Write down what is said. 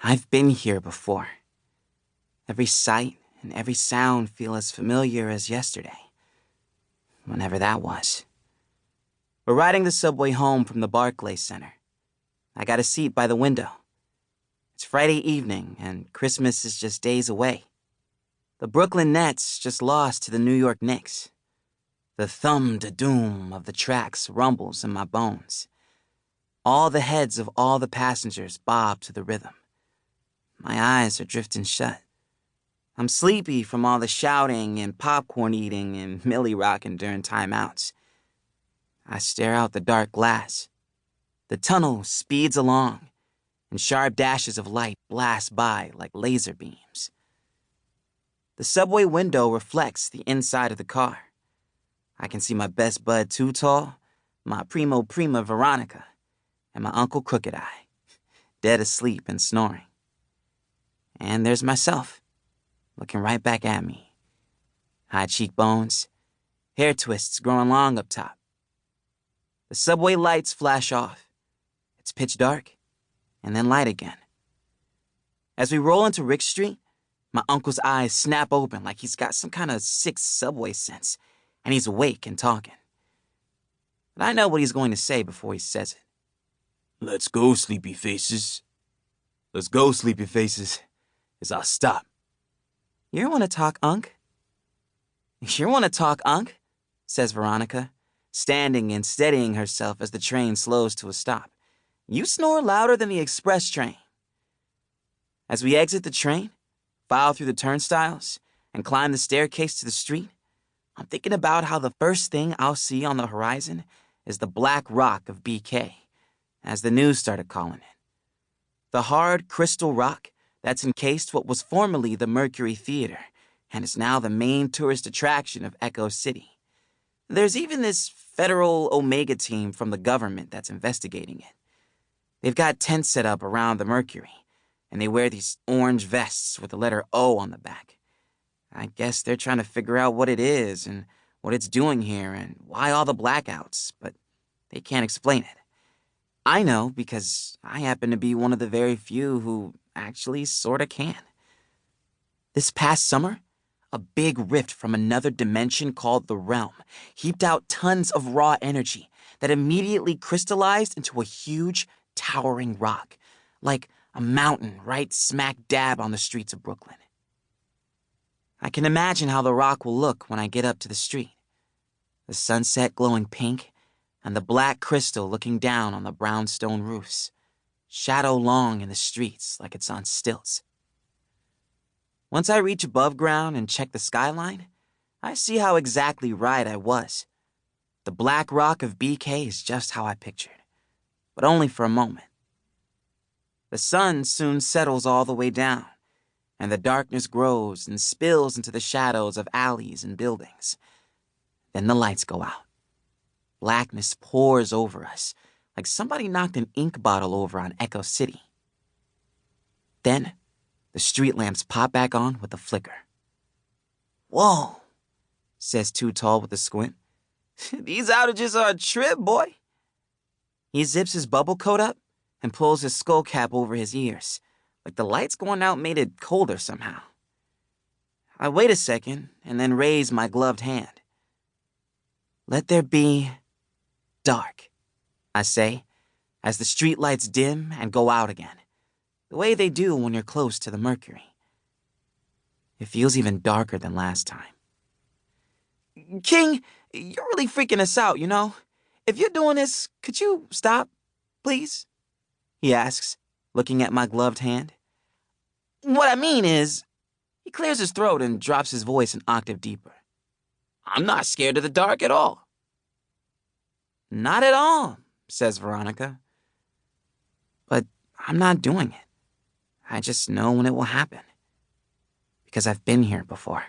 I've been here before. Every sight and every sound feel as familiar as yesterday. Whenever that was. We're riding the subway home from the Barclays Center. I got a seat by the window. It's Friday evening, and Christmas is just days away. The Brooklyn Nets just lost to the New York Knicks. The thum-da-doom of the tracks rumbles in my bones. All the heads of all the passengers bob to the rhythm. My eyes are drifting shut. I'm sleepy from all the shouting and popcorn eating and Millie rocking during timeouts. I stare out the dark glass. The tunnel speeds along, and sharp dashes of light blast by like laser beams. The subway window reflects the inside of the car. I can see my best bud Too Tall, my primo prima Veronica, and my Uncle Crooked Eye, dead asleep and snoring. And there's myself, looking right back at me. High cheekbones, hair twists growing long up top. The subway lights flash off. It's pitch dark, and then light again. As we roll into Rick Street, my uncle's eyes snap open like he's got some kind of sixth subway sense, and he's awake and talking. But I know what he's going to say before he says it. Let's go, sleepy faces. Let's go, sleepy faces, as I stop. You want to talk, Unc? You want to talk, Unc? Says Veronica, standing and steadying herself as the train slows to a stop. You snore louder than the express train. As we exit the train, file through the turnstiles, and climb the staircase to the street, I'm thinking about how the first thing I'll see on the horizon is the Black Rock of BK, as the news started calling it. The hard crystal rock that's encased what was formerly the Mercury Theater and is now the main tourist attraction of Echo City. There's even this federal Omega team from the government that's investigating it. They've got tents set up around the Mercury, and they wear these orange vests with the letter O on the back. I guess they're trying to figure out what it is and what it's doing here and why all the blackouts, but they can't explain it. I know because I happen to be one of the very few who actually sorta can. This past summer, a big rift from another dimension called the Realm heaped out tons of raw energy that immediately crystallized into a huge, towering rock, like a mountain right smack dab on the streets of Brooklyn. I can imagine how the rock will look when I get up to the street. The sunset glowing pink, and the black crystal looking down on the brownstone roofs, shadow long in the streets like it's on stilts. Once I reach above ground and check the skyline, I see how exactly right I was. The Black Rock of BK is just how I pictured, but only for a moment. The sun soon settles all the way down, and the darkness grows and spills into the shadows of alleys and buildings. Then the lights go out. Blackness pours over us, like somebody knocked an ink bottle over on Echo City. Then, the street lamps pop back on with a flicker. Whoa, says Too Tall with a squint. These outages are a trip, boy. He zips his bubble coat up and pulls his skull cap over his ears, like the lights going out made it colder somehow. I wait a second and then raise my gloved hand. Let there be dark, I say, as the streetlights dim and go out again, the way they do when you're close to the Mercury. It feels even darker than last time. King, you're really freaking us out, you know? If you're doing this, could you stop, please? He asks, looking at my gloved hand. What I mean is, he clears his throat and drops his voice an octave deeper. I'm not scared of the dark at all. Not at all, says Veronica. But I'm not doing it. I just know when it will happen. Because I've been here before.